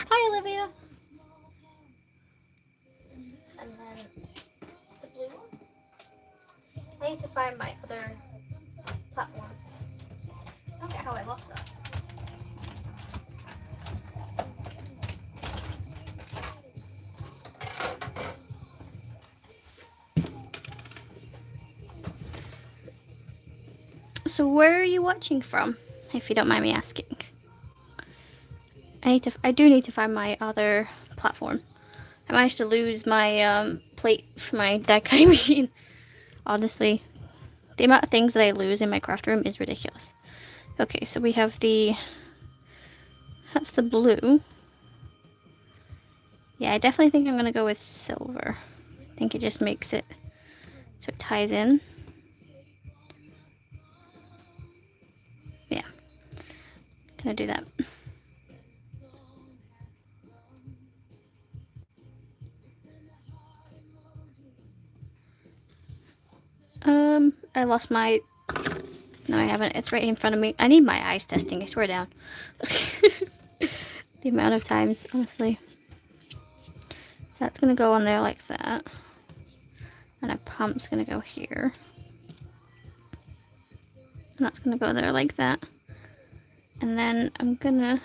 Hi, Olivia. And then the blue one. I need to find my other platform. I don't get how I lost that. So where are you watching from, if you don't mind me asking? I do need to find my other platform. I managed to lose my plate for my die cutting machine. Honestly, the amount of things that I lose in my craft room is ridiculous. Okay, so we have that's the blue. Yeah, I definitely think I'm gonna go with silver. I think it just makes it so it ties in. Yeah, gonna do that. I lost my... No, I haven't. It's right in front of me. I need my eyes testing, I swear down. The amount of times, honestly. That's gonna go on there like that. And a pump's gonna go here. And that's gonna go there like that. And then I'm gonna...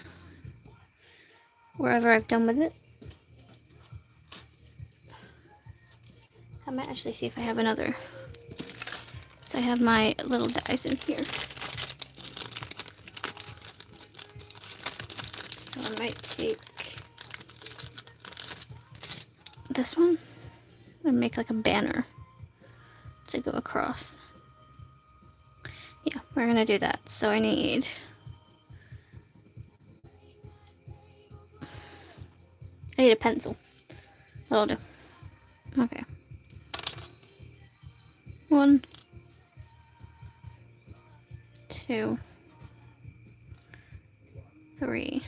Wherever I've done with it. might actually see if I have another. So I have my little dies in here. So I might take this one and make like a banner to go across. Yeah, we're gonna do that. So I need a pencil. That'll do. Okay. 1, 2, 3,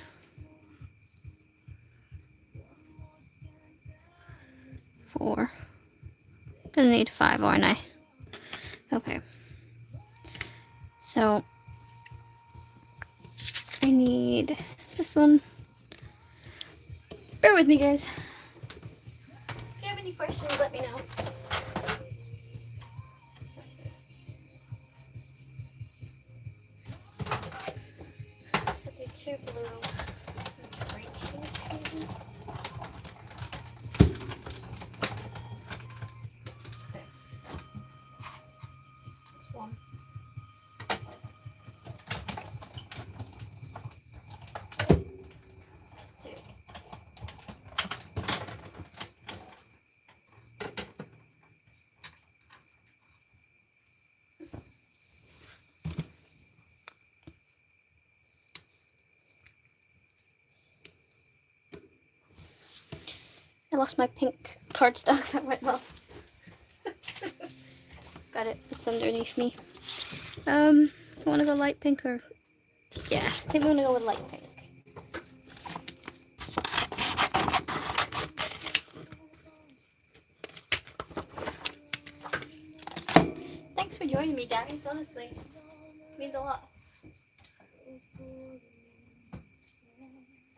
4. Gonna need 5, aren't I? Okay. So I need this one. Bear with me, guys. If you have any questions, let me know. So do 2 blue. Right here. Okay. That's 1. That's 2. I lost my pink cardstock. That went well. Got it. It's underneath me. I want to go light pink or... Yeah, I think I'm going to go with light pink. Thanks for joining me, guys. Honestly, it means a lot.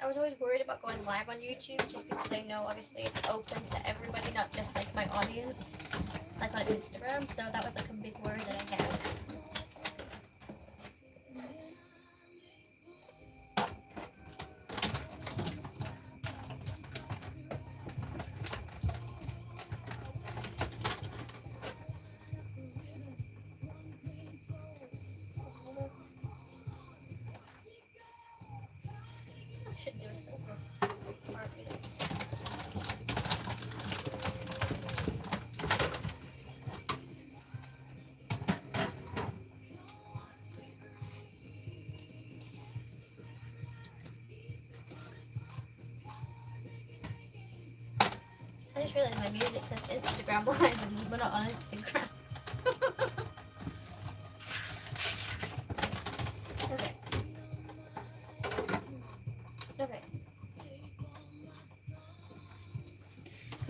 I was always worried about going live on YouTube just because I know obviously it's open to everybody, not just like my audience, like on Instagram. So that was like a big worry that I had. I should do a silver. I just realized my music says Instagram live and we're not on Instagram. Okay. Okay.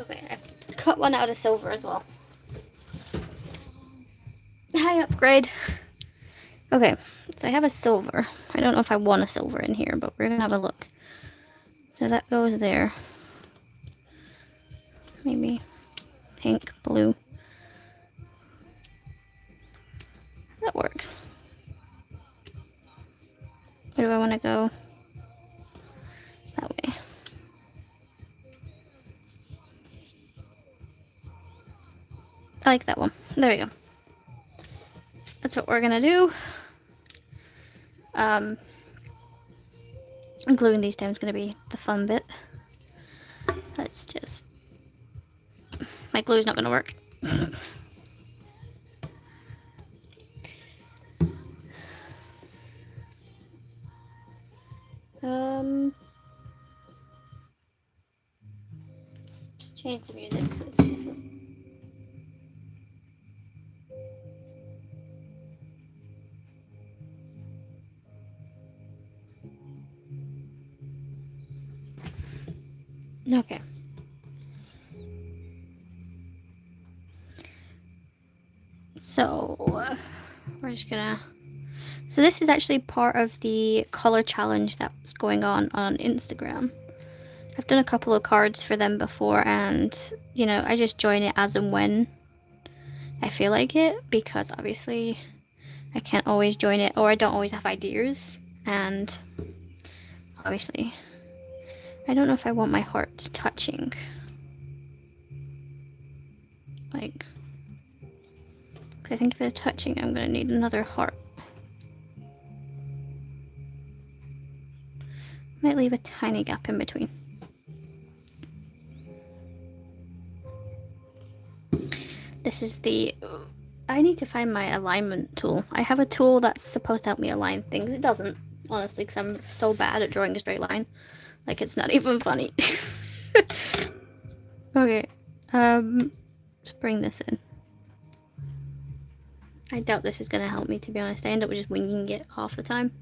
Okay, I've cut one out of silver as well. Hi, upgrade. Okay, so I have a silver. I don't know if I want a silver in here, but we're gonna have a look. So that goes there. Maybe pink, blue. That works. Where do I want to go? That way. I like that one. There we go. That's what we're gonna do. Gluing these down is gonna be the fun bit. Let's just... My glue's not gonna work. Just change the music so it's different. Okay. So, we're just gonna... So this is actually part of the color challenge that's going on Instagram. I've done a couple of cards for them before, and, you know, I just join it as and when I feel like it, because obviously I can't always join it, or I don't always have ideas, and obviously I don't know if I want my hearts touching. like, 'cause I think if they're touching, I'm gonna need another heart. Might leave a tiny gap in between. This is the... I need to find my alignment tool. I have a tool that's supposed to help me align things. It doesn't, honestly, because I'm so bad at drawing a straight line. Like, it's not even funny. Okay, let's bring this in. I doubt this is going to help me, to be honest. I end up just winging it half the time.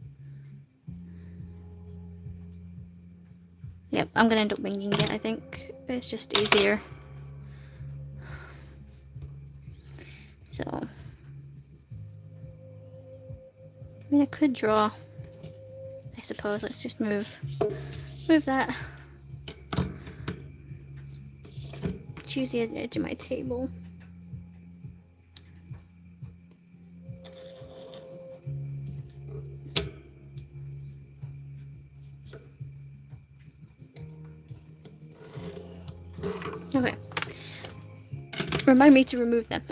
Yep, I'm going to end up winging it, I think. It's just easier. So, I mean, I could draw, I suppose. Let's just move that. Choose the edge of my table. Okay. Remind me to remove them.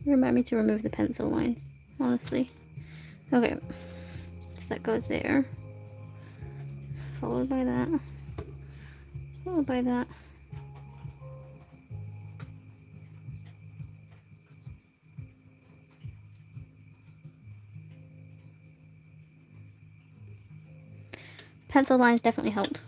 Remind me to remove the pencil lines, honestly. Okay. So that goes there. Followed by that. Followed by that. Pencil lines definitely helped.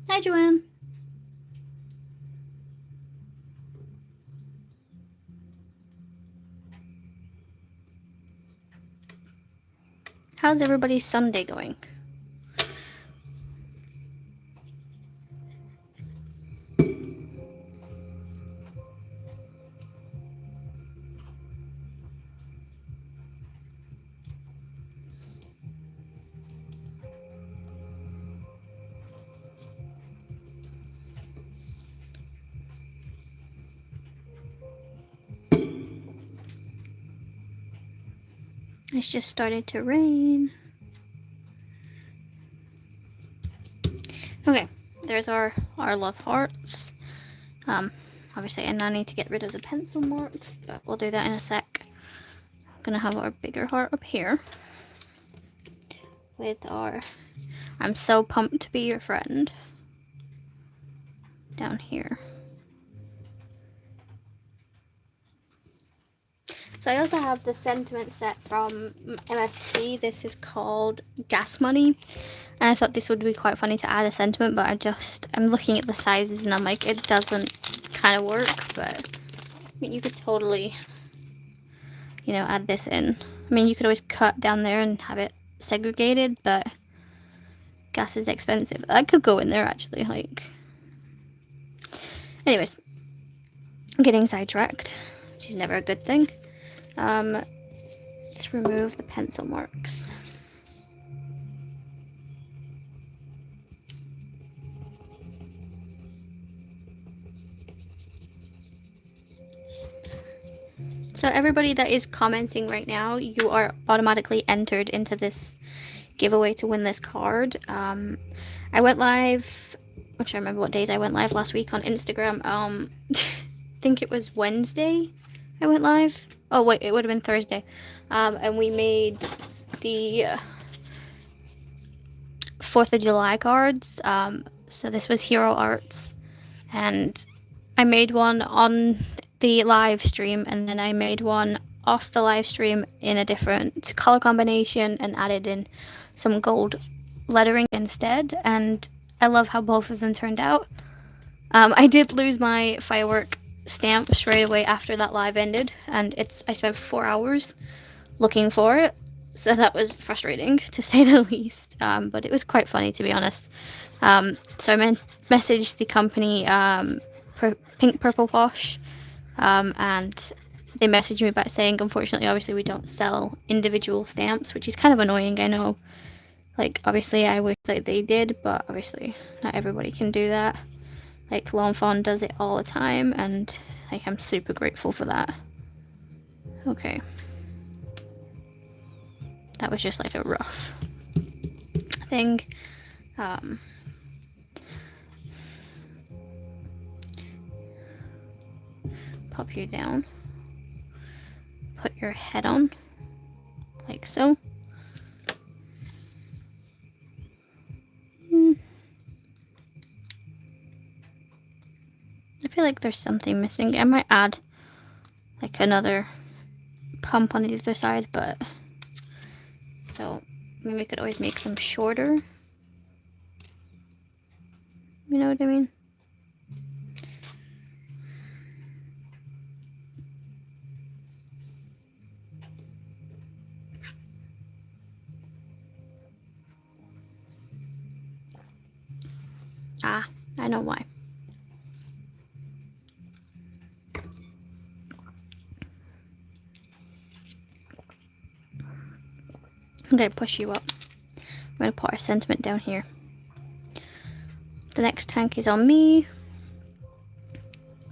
Hi, Joanne. How's everybody's Sunday going? It's just started to rain. Okay, there's our love hearts. Obviously I now need to get rid of the pencil marks, but we'll do that in a sec. I'm gonna have our bigger heart up here with our I'm so pumped to be your friend down here. So I also have the sentiment set from MFT. This is called Gas Money. And I thought this would be quite funny to add a sentiment, but I'm looking at the sizes and I'm like, it doesn't kind of work, but I mean, you could totally, you know, add this in. I mean, you could always cut down there and have it segregated, but gas is expensive. That could go in there actually, like. Anyways, I'm getting sidetracked, which is never a good thing. Let's remove the pencil marks. So everybody that is commenting right now, you are automatically entered into this giveaway to win this card. I went live, I'm trying to remember what days I went live last week on Instagram. I think it was Wednesday I went live. Oh wait, it would have been Thursday. And we made the 4th of July cards. So this was Hero Arts, and I made one on the live stream, and then I made one off the live stream in a different color combination and added in some gold lettering instead, and I love how both of them turned out. I did lose my firework stamp straight away after that live ended, and I spent 4 hours looking for it, so that was frustrating to say the least, but it was quite funny, to be honest. So I messaged the company Pink Purple Posh, and they messaged me back saying, unfortunately, obviously we don't sell individual stamps, which is kind of annoying, I know. Like, obviously I wish that they did, but obviously not everybody can do that. Like, Lawn Fawn does it all the time, and like, I'm super grateful for that. Okay. That was just like a rough thing. Pop you down. Put your head on, like so. I feel like there's something missing. I might add like another pump on the other side, but so maybe we could always make them shorter. You know what I mean? Ah, I know why. I'm gonna push you up. I'm gonna put our sentiment down here. The next tank is on me.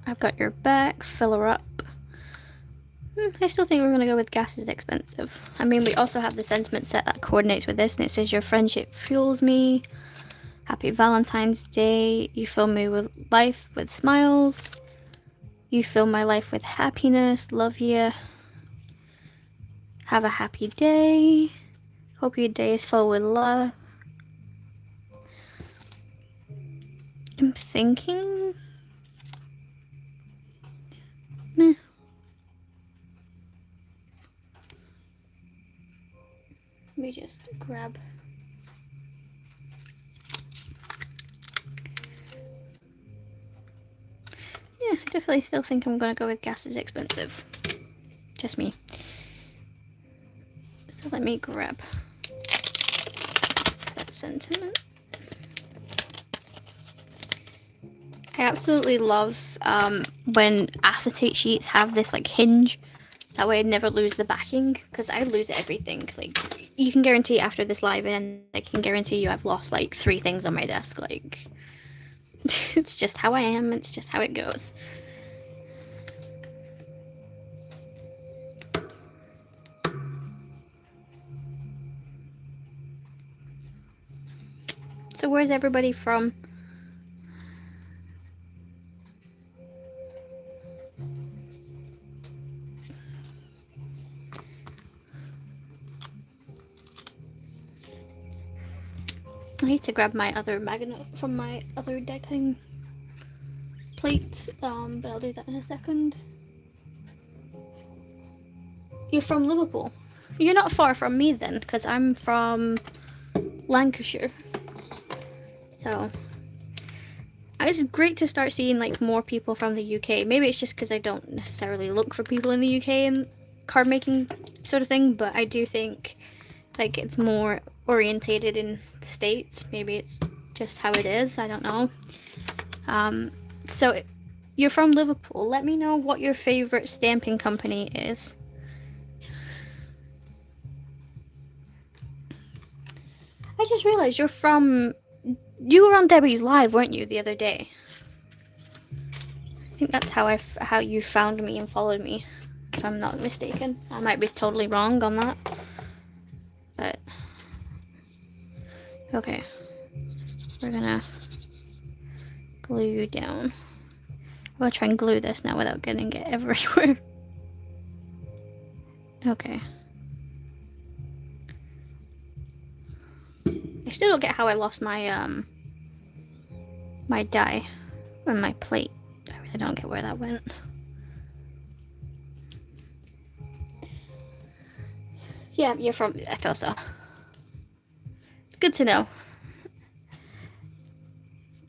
I've got your back, fill her up. I still think we're gonna go with gas is expensive. I mean, we also have the sentiment set that coordinates with this, and it says your friendship fuels me. Happy Valentine's Day. You fill me with life with smiles. You fill my life with happiness. Love you. Have a happy day. Hope your day is full with love. I'm thinking. Meh. Let me just grab. Yeah, I definitely still think I'm gonna go with gas is expensive. Just me. So let me grab that sentiment. I absolutely love when acetate sheets have this like hinge. That way I never lose the backing, because I lose everything. Like, you can guarantee after this live, and I can guarantee you I've lost like 3 things on my desk. Like, it's just how I am. It's just how it goes. So where's everybody from? I need to grab my other magnet from my other decking plate, but I'll do that in a second. You're from Liverpool. You're not far from me then, because I'm from Lancashire. So it's great to start seeing like more people from the UK. Maybe it's just because I don't necessarily look for people in the UK and card making sort of thing, but I do think like it's more orientated in the States. Maybe it's just how it is. I don't know. So you're from Liverpool. Let me know what your favorite stamping company is. I just realized you were on Debbie's live, weren't you, the other day? I think that's how you found me and followed me, if I'm not mistaken. I might be totally wrong on that, but okay. We're gonna glue you down. I'm gonna try and glue this now without getting it everywhere. Okay. I still don't get how I lost my my die and my plate. I really don't get where that went. Yeah, you're from. I thought so. It's good to know.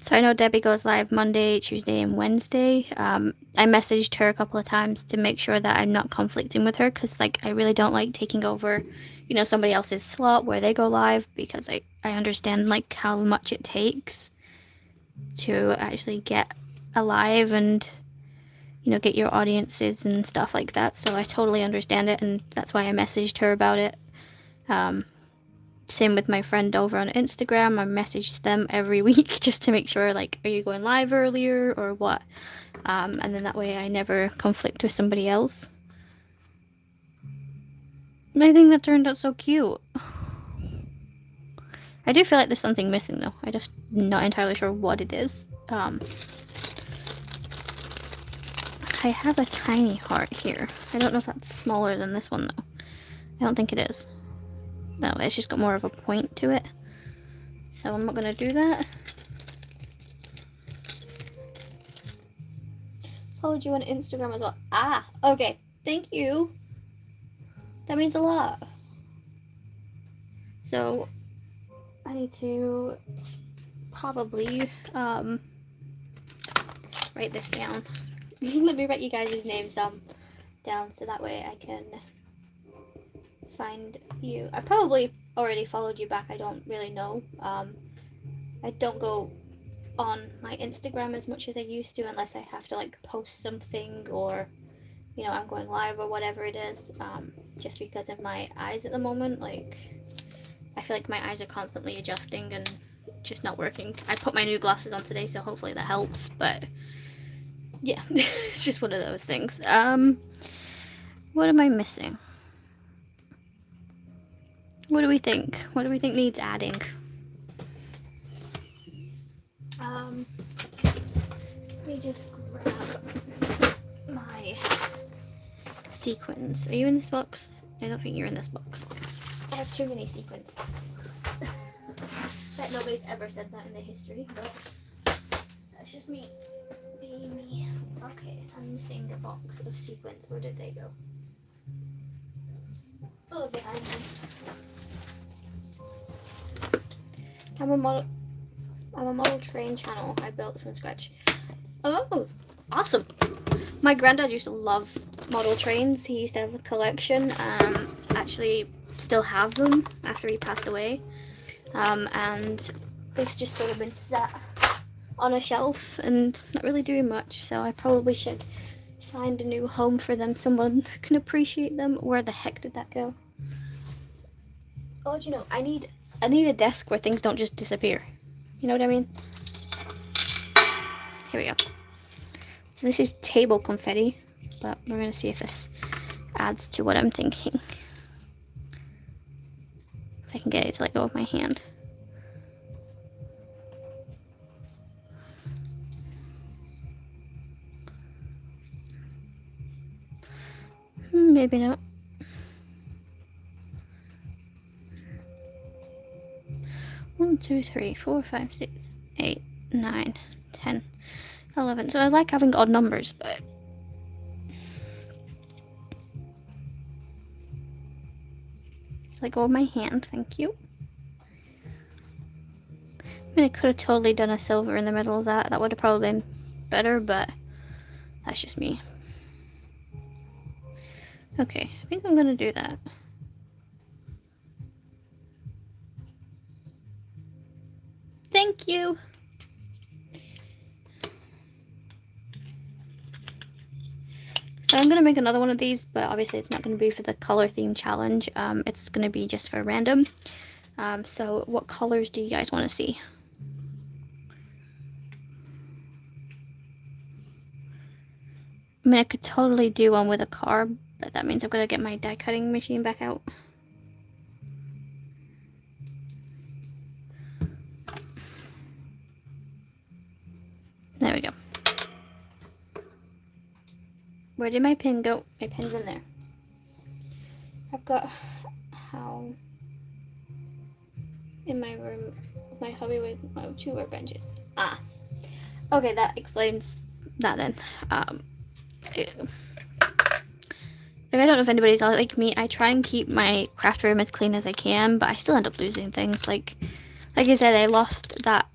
So I know Debbie goes live Monday, Tuesday, and Wednesday. I messaged her a couple of times to make sure that I'm not conflicting with her, because like I really don't like taking over, you know, somebody else's slot where they go live, because I understand like how much it takes to actually get alive and, you know, get your audiences and stuff like that. So I totally understand it, and that's why I messaged her about it. Same with my friend over on Instagram. I message them every week just to make sure, like, are you going live earlier or what? And then that way I never conflict with somebody else. I think that turned out so cute. I do feel like there's something missing though. I'm just not entirely sure what it is. I have a tiny heart here. I don't know if that's smaller than this one though. I don't think it is. No, it's just got more of a point to it. So I'm not gonna do that. Followed you on Instagram as well. Ah, okay. Thank you. That means a lot. So I need to probably write this down. Let me write you guys' names down so that way I can find you. I probably already followed you back. I don't really know. I don't go on my Instagram as much as I used to unless I have to like post something or, you know, I'm going live or whatever it is. Just because of my eyes at the moment, like I feel like my eyes are constantly adjusting and just not working. I put my new glasses on today, so hopefully that helps, but yeah, it's just one of those things. What am I missing? What do we think? What do we think needs adding? Let me just grab my sequins. Are you in this box? I don't think you're in this box. I have too many sequins. Bet nobody's ever said that in the history, but that's just me being me. Okay, I'm missing a box of sequins. Where did they go? Oh, behind me. I'm a model train channel I built from scratch. Oh, awesome. My granddad used to love model trains. He used to have a collection. Actually still have them after he passed away. And they've just sort of been sat on a shelf and not really doing much. So I probably should find a new home for them. Someone who can appreciate them. Where the heck did that go? Oh, do you know, I need a desk where things don't just disappear. You know what I mean? Here we go. So this is table confetti, but we're gonna see if this adds to what I'm thinking. If I can get it to let go of my hand. Maybe not. One, 2, 3, 4, 5, 6, 8, 9, 10, 11. So I like having odd numbers, but let go of my hand, thank you. I mean, I could have totally done a silver in the middle of that. That would have probably been better, but that's just me. Okay, I think I'm gonna do that. Thank you. So I'm gonna make another one of these, but obviously it's not gonna be for the color theme challenge. It's gonna be just for random. So what colors do you guys want to see? I mean, I could totally do one with a car, but that means I've got to get my die cutting machine back out. There we go. Where did my pin go? My pin's in there. I've got how in my room, my hubby with my 2 workbenches. Ah, okay, that explains that then. Like, I don't know if anybody's like me. I try and keep my craft room as clean as I can, but I still end up losing things. Like I said, I lost that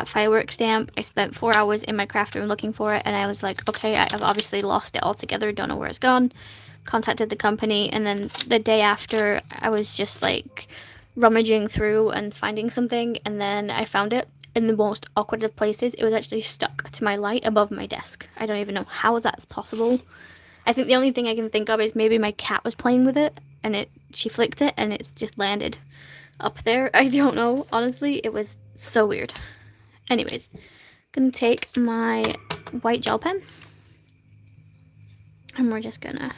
fireworks stamp. I spent 4 hours in my craft room looking for it, and I was like, okay, I've obviously lost it altogether. Don't know where it's gone. Contacted the company, and then the day after, I was just like rummaging through and finding something, and then I found it in the most awkward of places. It was actually stuck to my light above my desk. I don't even know how that's possible. I think the only thing I can think of is maybe my cat was playing with it, and she flicked it, and it's just landed. up there. I don't know, honestly, it was so weird. Anyways, gonna take my white gel pen and we're just gonna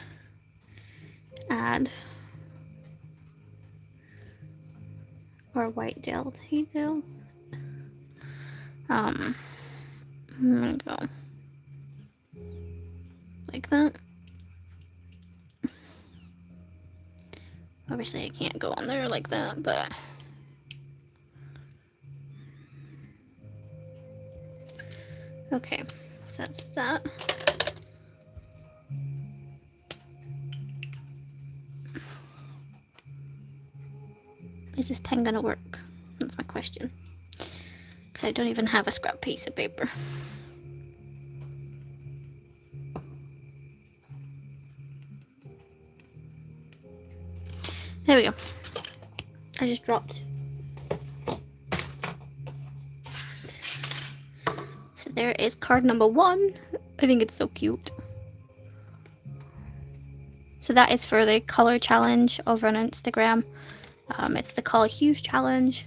add our white gel details. I'm gonna go like that. Obviously I can't go on there like that, but okay, so that's that. Is this pen gonna work? That's my question. Because I don't even have a scrap piece of paper. There we go. I just dropped. So there is card number 1. I think it's so cute. So that is for the color challenge over on Instagram. It's the color hues challenge.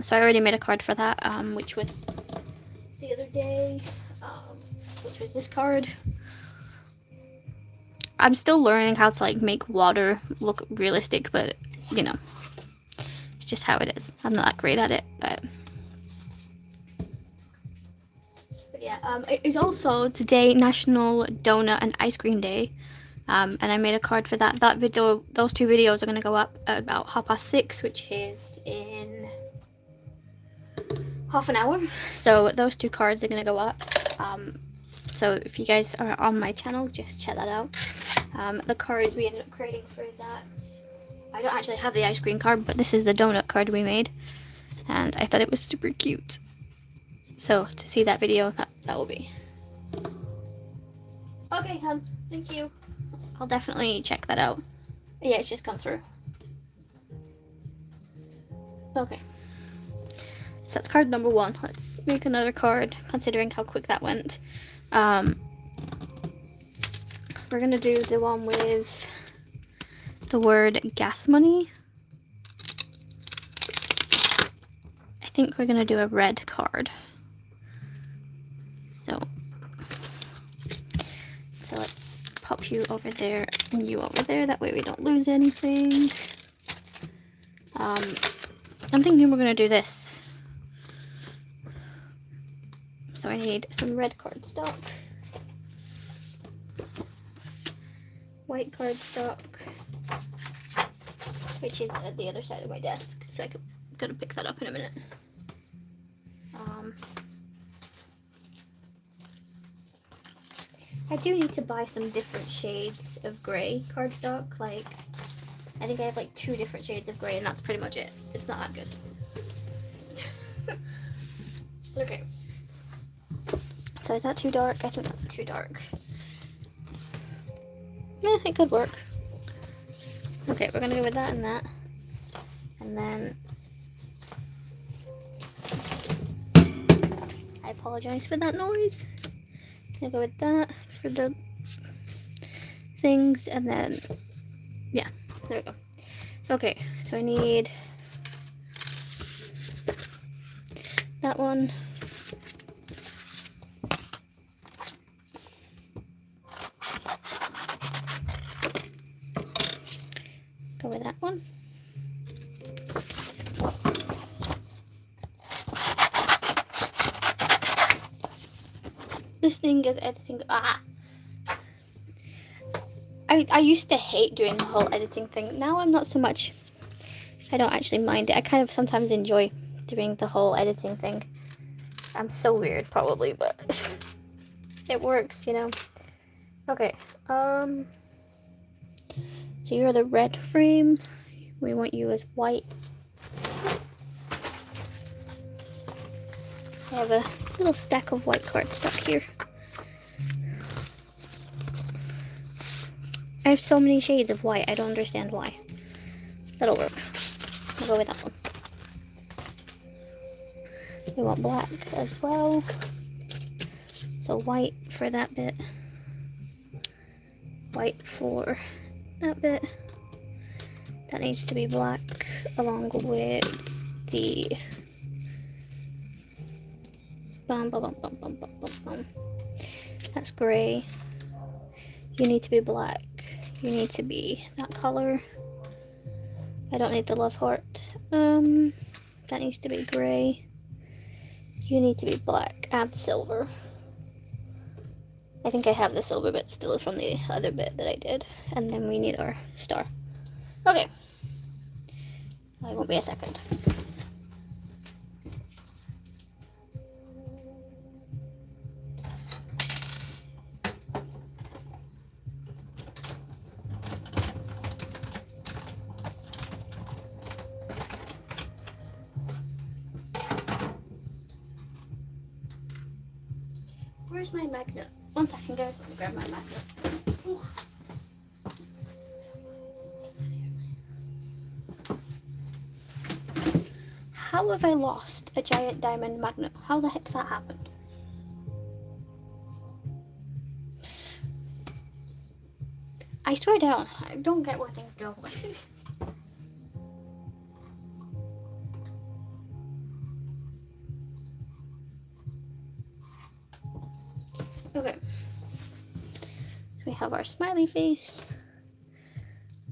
So I already made a card for that, which was the other day, which was this card. I'm still learning how to like make water look realistic, but you know, it's just how it is. I'm not that great at it, but yeah. It is also today National Donut and Ice Cream Day, and I made a card for that. That video, those 2 videos are gonna go up at about 6:30, which is in half an hour. So those 2 cards are gonna go up. So if you guys are on my channel, just check that out. The cards we ended up creating for that, I don't actually have the ice cream card, but this is the donut card we made, and I thought it was super cute. So to see that video, that will be. Okay, hon, thank you. I'll definitely check that out. Yeah, it's just come through. Okay. So that's card number 1. Let's make another card, considering how quick that went. We're gonna do the one with the word gas money. I think we're gonna do a red card. So let's pop you over there and you over there. That way we don't lose anything. I'm thinking we're gonna do this. So I need some red cardstock, white cardstock, which is at the other side of my desk, so I'm gonna pick that up in a minute. I do need to buy some different shades of grey cardstock. Like, I think I have like 2 different shades of grey, and that's pretty much it. It's not that good. Okay. So is that too dark? I think that's too dark. Yeah, it could work. Okay, we're gonna go with that and that. And then I apologize for that noise. I'm gonna go with that for the things, and then yeah, there we go. Okay, so I need that one. Go with that one. This thing is editing. I used to hate doing the whole editing thing. Now I'm not so much. I don't actually mind it. I kind of sometimes enjoy doing the whole editing thing. I'm so weird, probably, but it works, you know. Okay. So you're the red frame. We want you as white. I have a little stack of white cardstock here. I have so many shades of white, I don't understand why. That'll work. I'll go with that one. We want black as well. So white for that bit. White for that bit. That needs to be black. along with the that's gray. You need to be black. You need to be that color. I don't need the love heart. That needs to be gray. You need to be black and silver. I think I have the silver bit still from the other bit that I did. And then we need our star. Okay. It won't be a second. Where's my magnet? 1 second, guys. Let me grab my magnet. Ooh. How have I lost a giant diamond magnet? How the heck's that happened? I swear down, I don't get where things go. Okay. So we have our smiley face.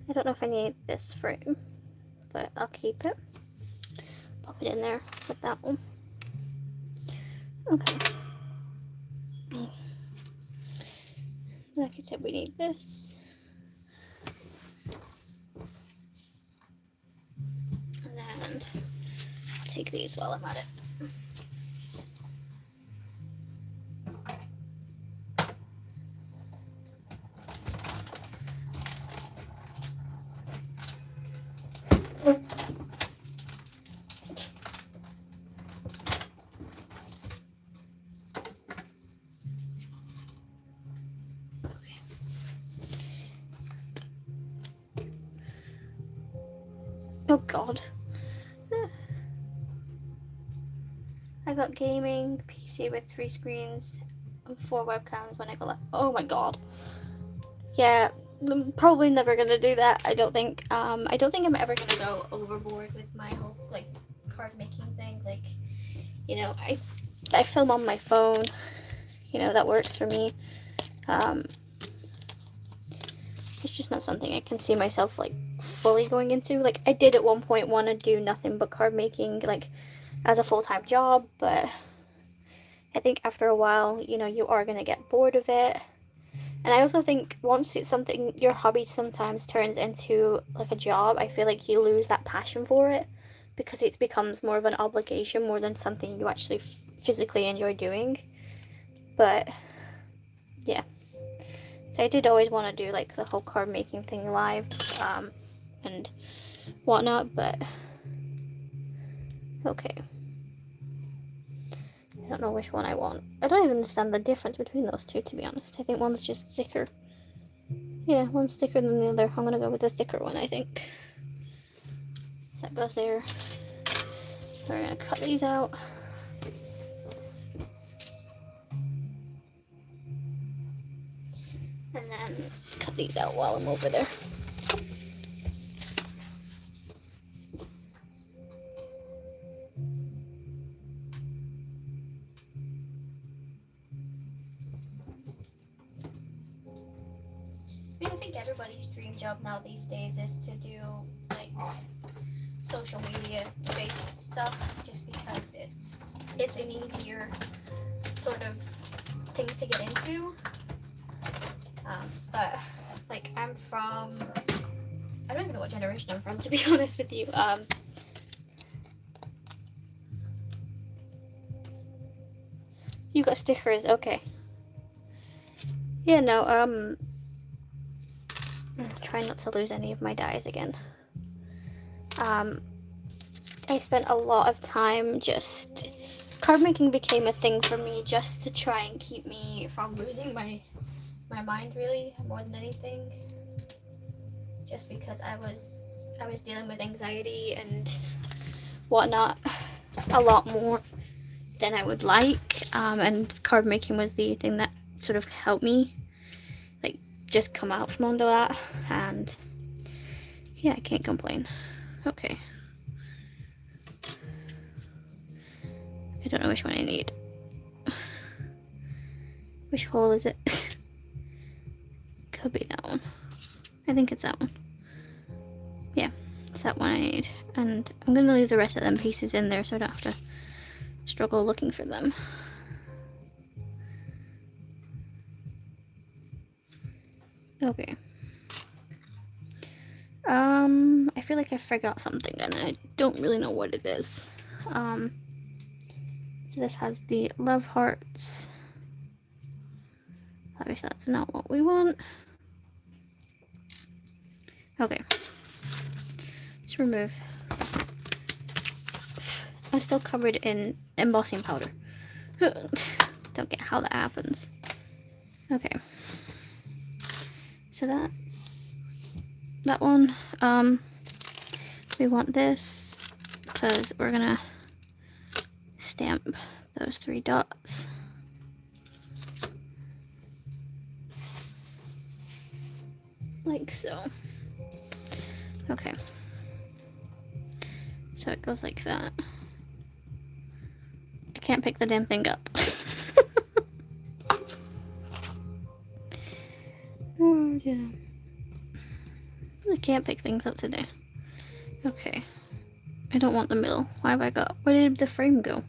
I don't know if I need this frame, but I'll keep it. Pop it in there with that one. Okay. Like I said, we need this. And then I'll take these while I'm at it. Oh god. I got gaming, PC with 3 screens, and 4 webcams when I got left. Oh my god. Yeah, I'm probably never gonna do that, I don't think. I don't think I'm ever gonna go overboard with my whole, like, card making thing. Like, you know, I film on my phone. You know, that works for me. It's just not something I can see myself, like, fully going into. Like, I did at one point want to do nothing but card making, like, as a full-time job, but I think after a while, you know, you are going to get bored of it. And I also think once it's something, your hobby sometimes turns into, like, a job, I feel like you lose that passion for it, because it becomes more of an obligation more than something you actually physically enjoy doing. But, yeah. So I did always want to do, like, the whole card making thing live, and whatnot, but okay. I don't know which one I want. I don't even understand the difference between those two, to be honest. I think one's just thicker. Yeah, one's thicker than the other. I'm gonna go with the thicker one, I think. So that goes there. We're gonna cut these out. And then cut these out while I'm over there. I think everybody's dream job now these days is to do, like, social media based stuff, just because it's an easier sort of thing to get into. But, like, I'm from, I don't even know what generation I'm from, to be honest with you. You got stickers, okay. Yeah, no, try not to lose any of my dies again. I spent a lot of time just, card making became a thing for me just to try and keep me from losing my mind, really, more than anything. Just because I was dealing with anxiety and whatnot a lot more than I would like, and card making was the thing that sort of helped me, like, just come out from under that. And yeah, I can't complain. Okay, don't know which one I need. Which hole is it? Could be that one. I think it's that one. Yeah, it's that one I need. And I'm gonna leave the rest of them pieces in there so I don't have to struggle looking for them. Okay. I feel like I forgot something and I don't really know what it is. So this has the love hearts. Obviously that's not what we want. Okay. Let's remove. I'm still covered in embossing powder. Don't get how that happens. Okay. So that's that one. We want this because we're gonna stamp those 3 dots. Like so. Okay. So it goes like that. I can't pick the damn thing up. Oh, yeah. I can't pick things up today. Okay. I don't want the middle. Why have I got... Where did the frame go?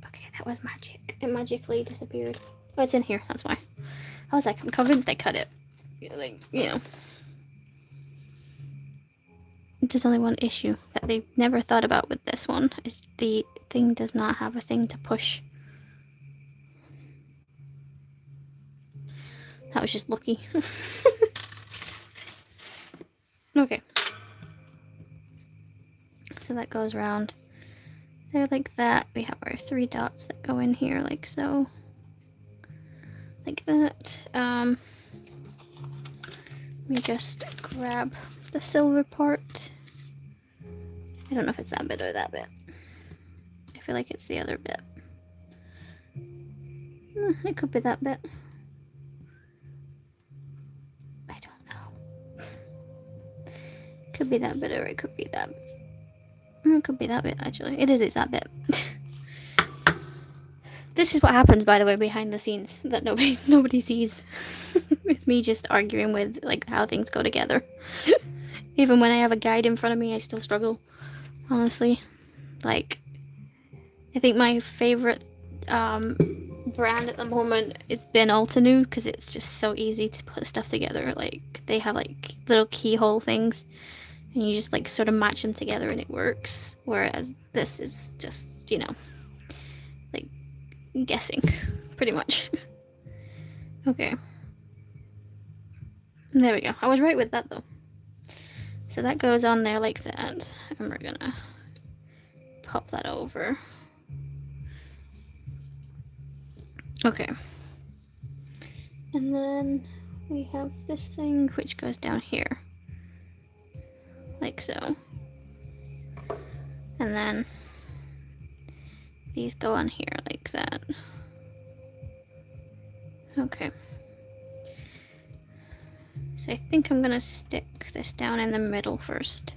Okay, that was magic. It magically disappeared. Oh, it's in here. That's why. I was like, I'm convinced I cut it. Like, you know. There's only one issue that they never thought about with this one. Is the thing does not have a thing to push. That was just lucky. Okay. So that goes around there like that. We have our 3 dots that go in here like so. Like that. Let me just grab the silver part. I don't know if it's that bit or that bit. I feel like it's the other bit. It could be that bit. I don't know. Could be that bit or it could be that bit. It could be that bit actually. It's that bit. This is what happens, by the way, behind the scenes that nobody sees. It's me just arguing with like how things go together. Even when I have a guide in front of me, I still struggle. Honestly, like I think my favorite brand at the moment is Ben Altenew because it's just so easy to put stuff together. Like they have like little keyhole things, and you just like sort of match them together and it works. Whereas this is just, you know, like guessing, pretty much. Okay. There we go. I was right with that though. So that goes on there like that, and we're gonna pop that over. Okay. And then we have this thing which goes down here. Like so. And then these go on here like that. Okay. So I think I'm gonna stick this down in the middle first.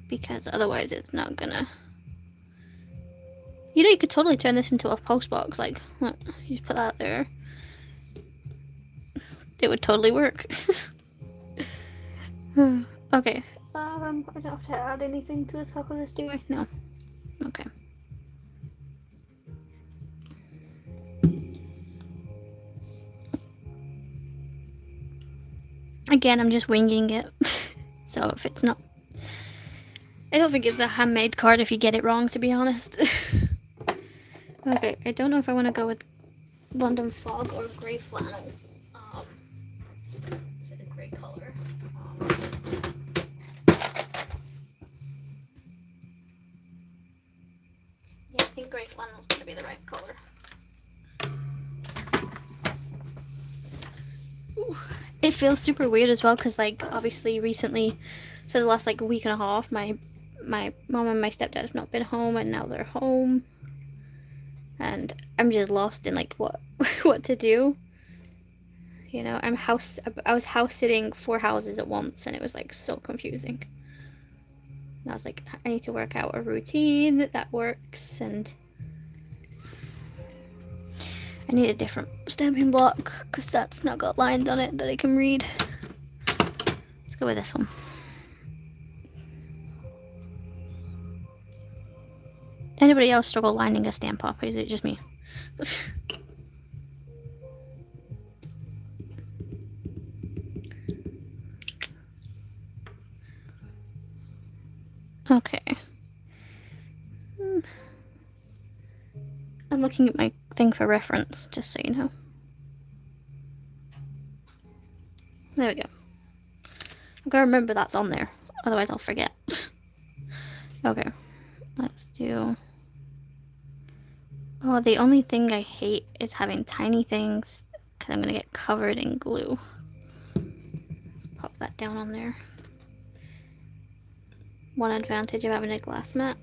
Because otherwise it's not gonna... You know, you could totally turn this into a post box. Like, look, you just put that there. It would totally work. Okay. I don't have to add anything to the top of this, do I? No. Okay. Again, I'm just winging it. So if it's not... I don't think it's a handmade card if you get it wrong, to be honest. Okay, I don't know if I want to go with London Fog or grey flannel. Is it a grey color? Yeah, I think grey flannel is going to be the right color. Ooh. It feels super weird as well because, like, obviously recently, for the last like week and a half, my mom and my stepdad have not been home, and now they're home, and I'm just lost in like what to do. You know, I was house sitting 4 houses at once, and it was like so confusing. And I was like, I need to work out a routine that works, and I need a different stamping block because that's not got lines on it that I can read. Let's go with this one. Anybody else struggle lining a stamp up? Is it just me? Okay. I'm looking at my thing for reference, just so you know. There we go. I've got to remember that's on there, otherwise I'll forget. Okay, let's do... Oh, the only thing I hate is having tiny things, because I'm going to get covered in glue. Let's pop that down on there. One advantage of having a glass mat.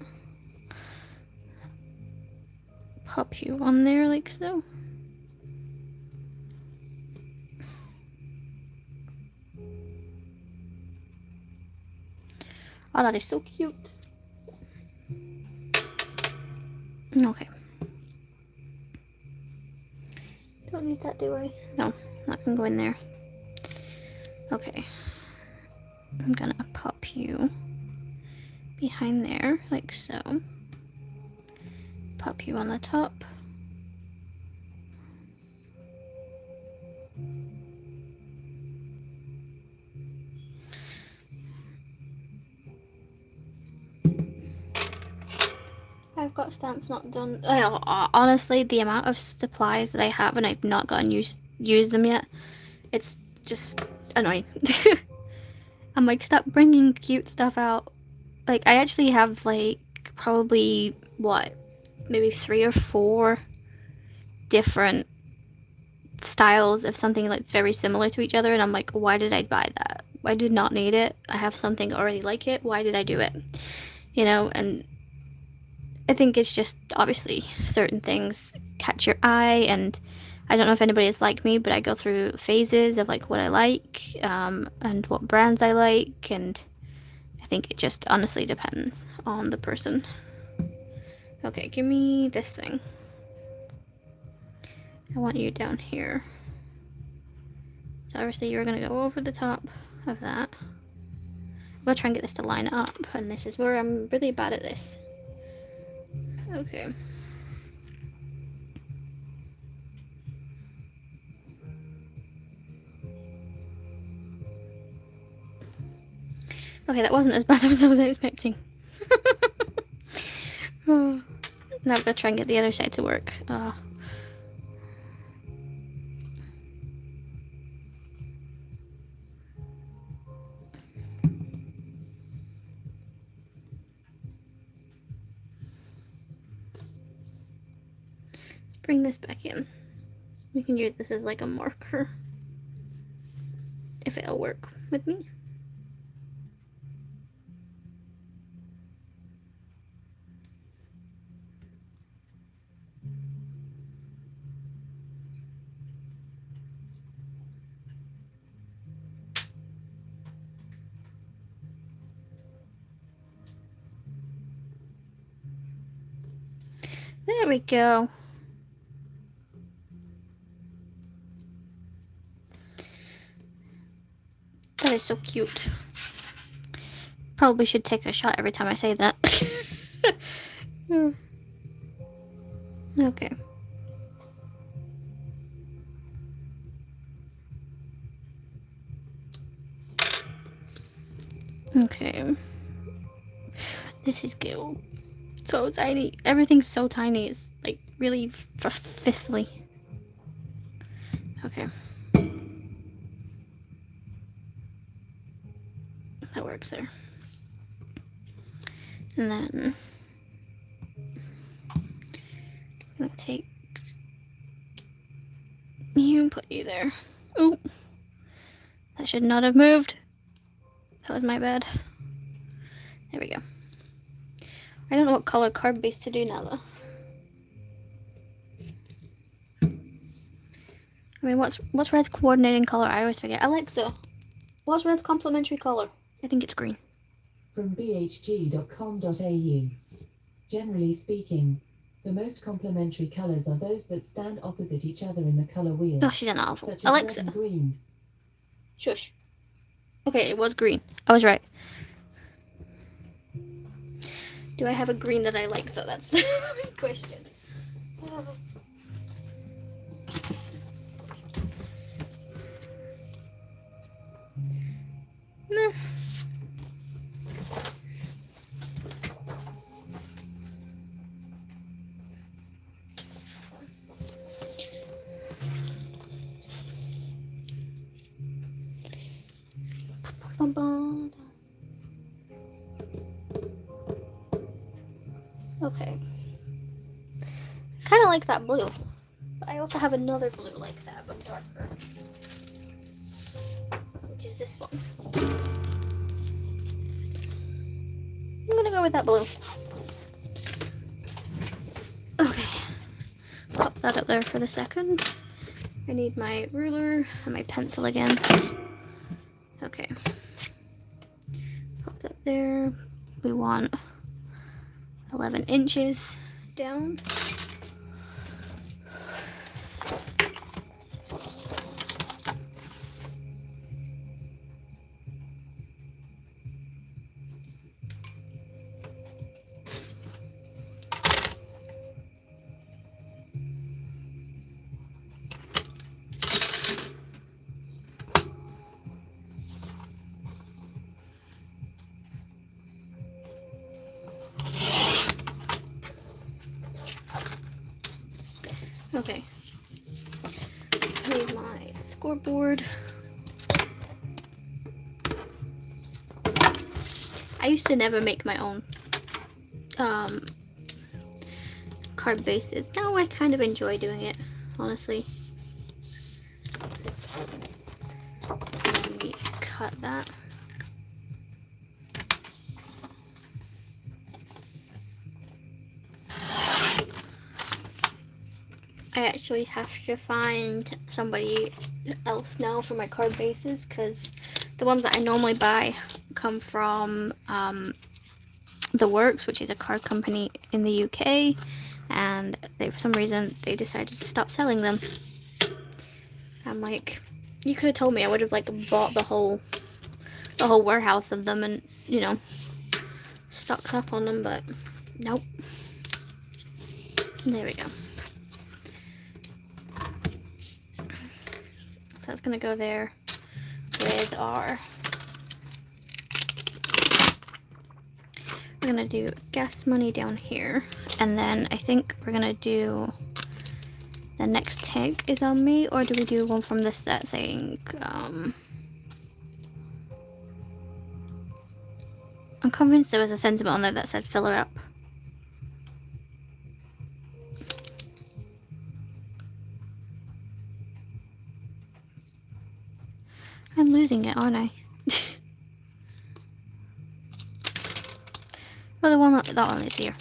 Pop you on there like so. Oh, that is so cute. Okay. Don't need that, do I? No, that can go in there. Okay. I'm gonna pop you behind there, like so. Pop you on the top. I've got stamps not done. Honestly, the amount of supplies that I have and I've not gotten used them yet, it's just annoying. I'm like, stop bringing cute stuff out. Like, I actually have like probably what, maybe 3 or 4 different styles of something like very similar to each other, and I'm like, why did I buy that? I did not need it. I have something already like it. Why did I do it? You know, and I think it's just obviously certain things catch your eye, and I don't know if anybody is like me, but I go through phases of like what I like, and what brands I like, and I think it just honestly depends on the person. Okay, give me this thing. I want you down here. So obviously you're gonna go over the top of that. I'm gonna try and get this to line up, and this is where I'm really bad at this. Okay. Okay, that wasn't as bad as I was expecting. Oh. Now I've got to try and get the other side to work. Let's bring this back in. We can use this as like a marker, if it'll work with me. There we go. That is so cute. Probably should take a shot every time I say that. Okay. Okay. This is good. So tiny. Everything's so tiny. It's like really fiddly. Okay. That works there. And then I'm gonna take you and put you there. Ooh. That should not have moved. That was my bad. There we go. I don't know what color card base to do now though. I mean, what's red's coordinating color? I always forget. Alexa, what's red's complementary color? I think it's green. From bhg.com.au. Generally speaking, the most complementary colors are those that stand opposite each other in the color wheel. Oh, she's an awful. Such as Alexa. red and green. Shush. Okay, it was green. I was right. Do I have a green that I like, though? That's the big question. Meh. Okay. Kind of like that blue. But I also have another blue like that, but darker. Which is this one. I'm gonna go with that blue. Okay. Pop that up there for the second. I need my ruler and my pencil again. Okay. Pop that there. We want 11 inches down. Okay. I need my scoreboard. I used to never make my own card bases. Now I kind of enjoy doing it, honestly. Let me cut that. I actually have to find somebody else now for my card bases, because the ones that I normally buy come from The Works, which is a card company in the UK, and they, for some reason, they decided to stop selling them. I'm like, you could have told me. I would have like bought the whole warehouse of them and, you know, stocked up on them, but nope. There we go. So that's gonna go there with our. We're gonna do gas money down here, and then I think we're gonna do the next tag is on me, or do we do one from this set saying I'm convinced there was a sentiment on there that said fill her up. I'm losing it, aren't I? Well, the one that one is here.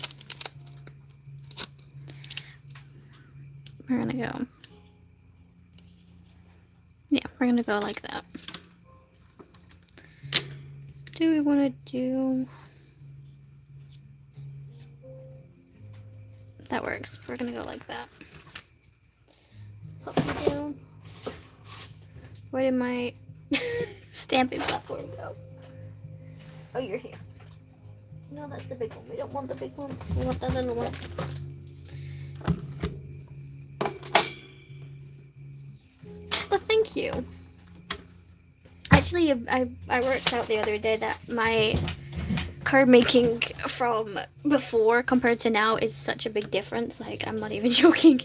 We're gonna go. Yeah, we're gonna go like that. Do we want to do? That works. We're gonna go like that. Pop you down. Where did my stamping platform go? Oh, you're here. No, that's the big one. We don't want the big one. We want that little one. Well, thank you. Actually, I worked out the other day that my card making from before compared to now is such a big difference. Like, I'm not even joking.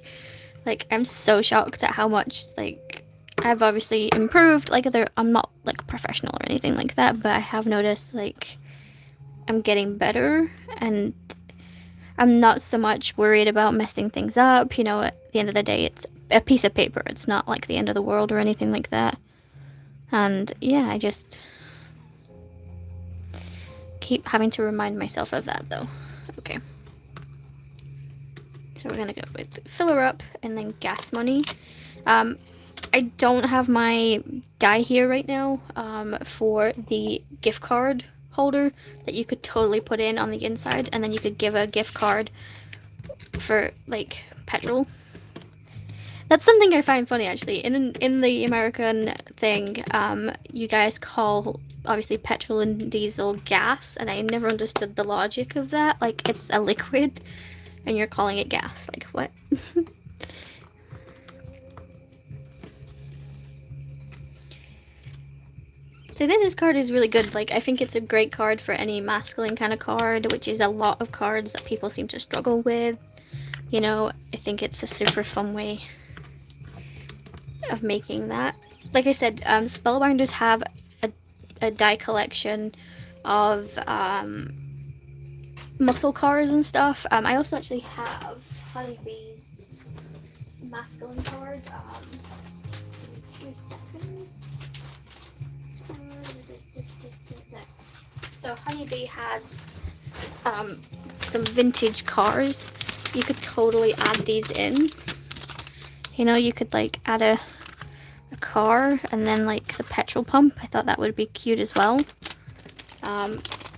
Like, I'm so shocked at how much, like, I've obviously improved. Like, I'm not, like, professional or anything like that, but I have noticed, like, I'm getting better, and I'm not so much worried about messing things up. You know, at the end of the day, it's a piece of paper. It's not, like, the end of the world or anything like that. And, yeah, I just keep having to remind myself of that, though. Okay. So we're gonna go with fill her up and then gas money. I don't have my die here right now for the gift card holder that you could totally put in on the inside, and then you could give a gift card for like petrol. That's something I find funny actually. In the American thing, you guys call obviously petrol and diesel gas, and I never understood the logic of that. Like, it's a liquid and you're calling it gas. Like, what? So I think this card is really good. Like, I think it's a great card for any masculine kind of card, which is a lot of cards that people seem to struggle with. You know, I think it's a super fun way of making that. Like I said, Spellbinders have a die collection of muscle cars and stuff. I also actually have Honeybee's masculine card. Give me 2 seconds. So Honeybee has some vintage cars. You could totally add these in. You know, you could like add a car and then like the petrol pump. I thought that would be cute as well.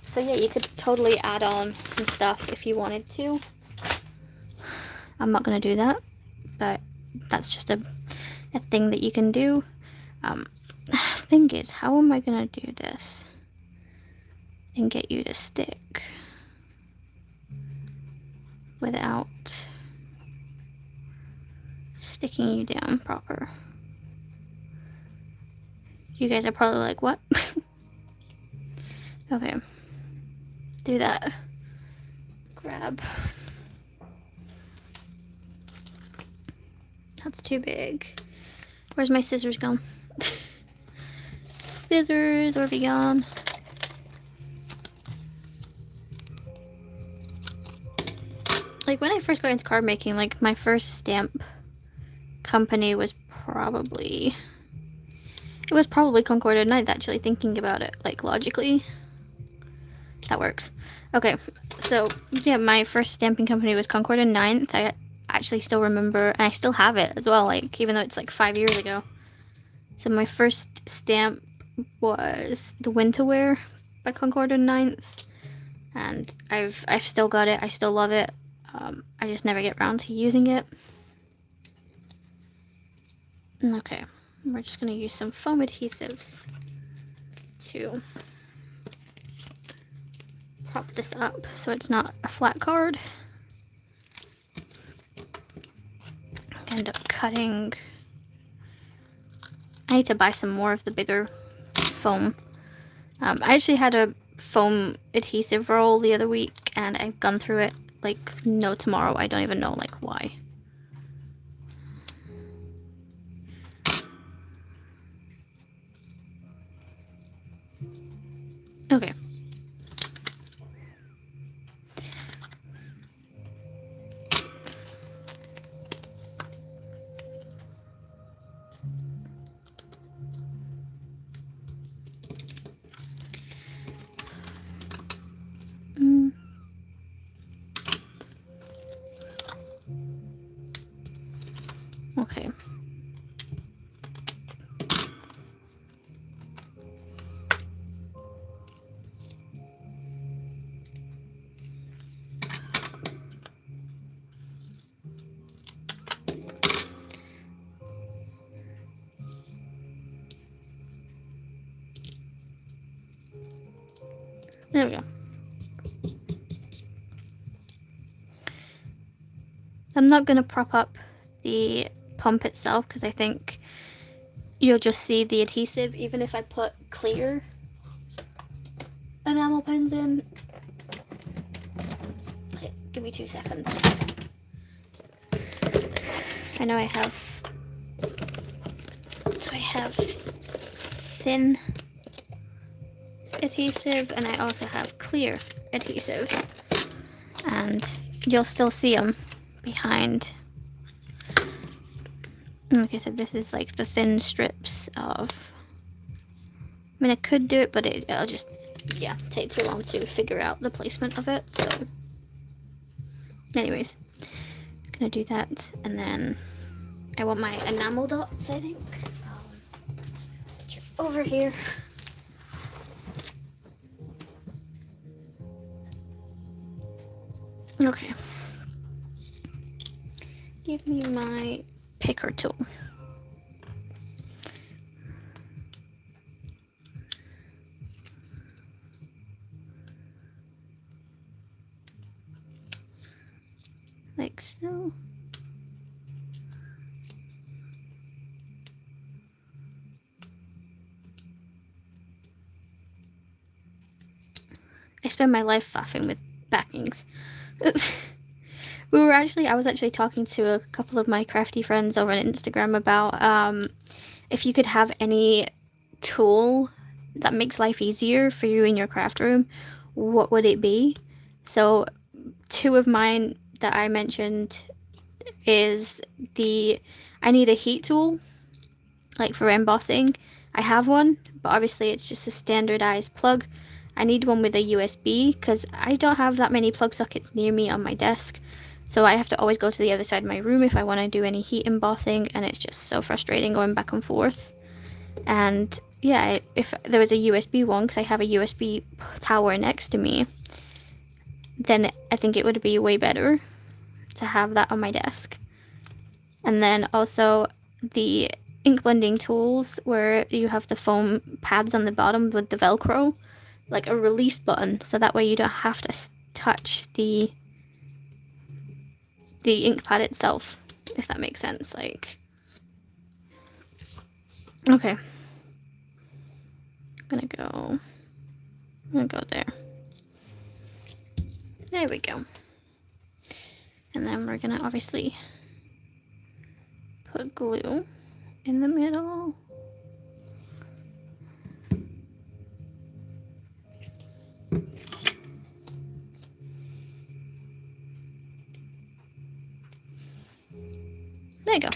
So yeah, you could totally add on some stuff if you wanted to. I'm not gonna do that, but that's just a thing that you can do. Thing is, how am I gonna do this and get you to stick without sticking you down proper? You guys are probably like, what? Okay, do that. Grab. That's too big. Where's my scissors gone? Scissors, where have you gone? Like, when I first got into card making, like, my first stamp company was probably... It was probably Concord at Night, actually, thinking about it, like, logically. That works. Okay, so, yeah, my first stamping company was Concord and 9th. I actually still remember, and I still have it as well, like, even though it's, like, 5 years ago. So my first stamp was the Winter Wear by Concord and 9th. And I've still got it. I still love it. I just never get around to using it. Okay, we're just going to use some foam adhesives to prop this up so it's not a flat card. I end up cutting. I need to buy some more of the bigger foam. I actually had a foam adhesive roll the other week and I've gone through it like no tomorrow. I don't even know like why. Okay. Okay. There we go. So I'm not going to prop up the pump itself because I think you'll just see the adhesive even if I put clear enamel pens in. Wait, give me 2 seconds. I know I have thin adhesive and I also have clear adhesive, and you'll still see them behind. Like I said, this is like the thin strips of, I mean I could do it, but it'll just, yeah, take too long to figure out the placement of it. So anyways, I'm gonna do that, and then I want my enamel dots, I think. Over here. Okay. Give me my picker tool. Like so. I spend my life faffing with backings. I was actually talking to a couple of my crafty friends over on Instagram about if you could have any tool that makes life easier for you in your craft room, what would it be? So 2 of mine that I mentioned is I need a heat tool, like for embossing. I have one, but obviously it's just a standardized plug. I need one with a USB because I don't have that many plug sockets near me on my desk. So I have to always go to the other side of my room if I want to do any heat embossing, and it's just so frustrating going back and forth. And yeah, if there was a USB one, because I have a USB tower next to me, then I think it would be way better to have that on my desk. And then also the ink blending tools where you have the foam pads on the bottom with the Velcro, like a release button, so that way you don't have to touch the ink pad itself, if that makes sense. Like, okay, I'm gonna go there. There we go. And then we're gonna obviously put glue in the middle. There you go.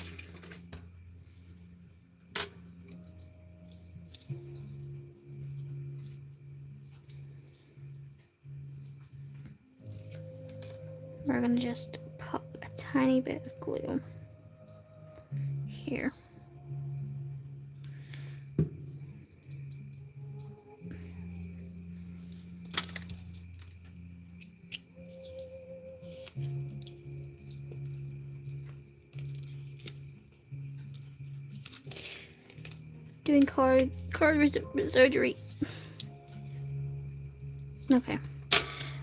We're gonna just pop a tiny bit of glue here. Doing card surgery. Okay,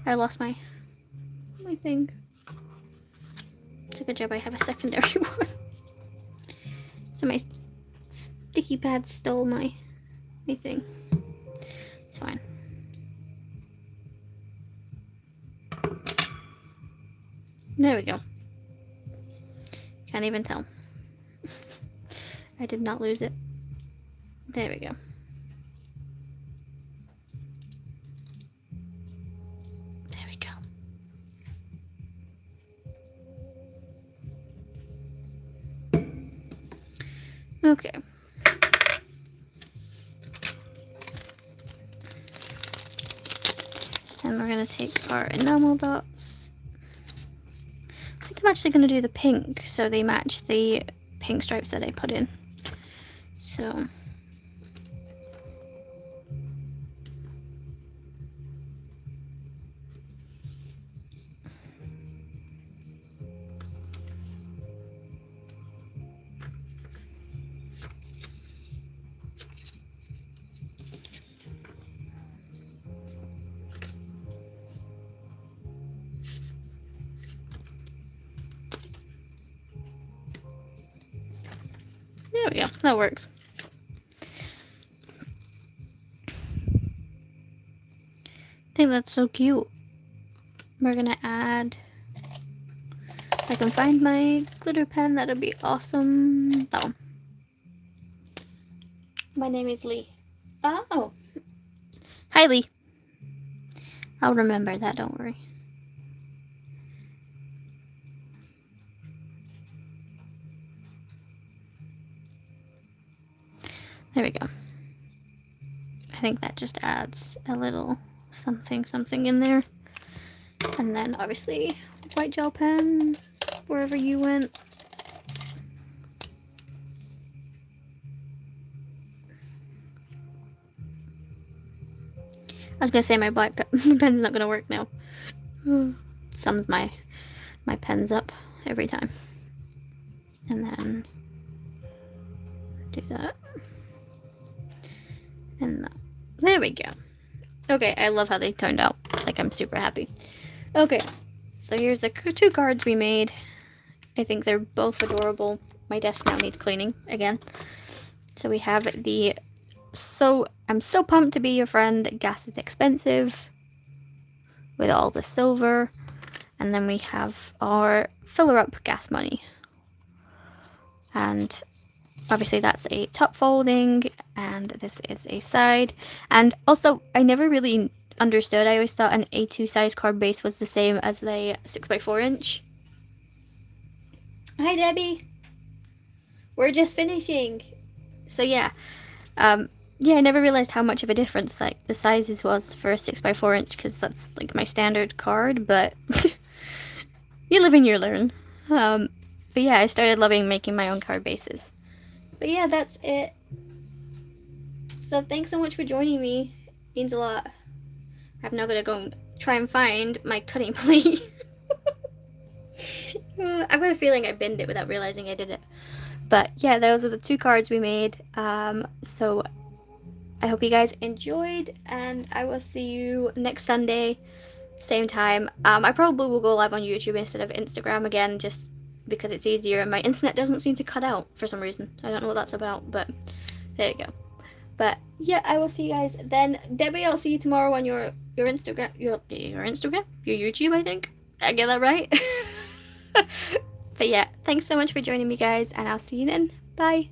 I lost my thing. It's a good job I have a secondary one. So my sticky pad stole my thing. It's fine. There we go. Can't even tell. I did not lose it. There we go. There we go. Okay. And we're gonna take our enamel dots. I think I'm actually gonna do the pink so they match the pink stripes that I put in. So there we go. That works. I think that's so cute. We're gonna add, if I can find my glitter pen, that'll be awesome. That one. My name is Lee. Oh. Hi, Lee. I'll remember that, don't worry. There we go. I think that just adds a little something in there. And then obviously white gel pen, wherever you went. I was gonna say my black my pen's not gonna work now. Sums my pens up every time. And then do that. And that. There we go. Okay, I love how they turned out. Like, I'm super happy. Okay, so here's the 2 cards we made. I think they're both adorable. My desk now needs cleaning again. So we have the I'm so pumped to be your friend. Gas is expensive. With all the silver. And then we have our filler up gas money. And obviously that's a top folding, and this is a side. And also, I never really understood. I always thought an A2 size card base was the same as a 6x4 inch. Hi Debbie! We're just finishing! So yeah, yeah, I never realized how much of a difference like the sizes was for a 6x4 inch, because that's like my standard card, but you live and you learn. But yeah, I started loving making my own card bases. But yeah, that's it. So thanks so much for joining me. Means a lot. I'm now gonna go and try and find my cutting plate. I've got a feeling I binned it without realizing I did it. But yeah, those are the 2 cards we made. So I hope you guys enjoyed, and I will see you next Sunday, same time. I probably will go live on YouTube instead of Instagram again, just because it's easier, and my internet doesn't seem to cut out for some reason. I don't know what that's about, but there you go. But yeah, I will see you guys then. Debbie, I'll see you tomorrow on your Instagram, your Instagram, your YouTube, I think. I get that right? But yeah, thanks so much for joining me, guys, and I'll see you then. Bye.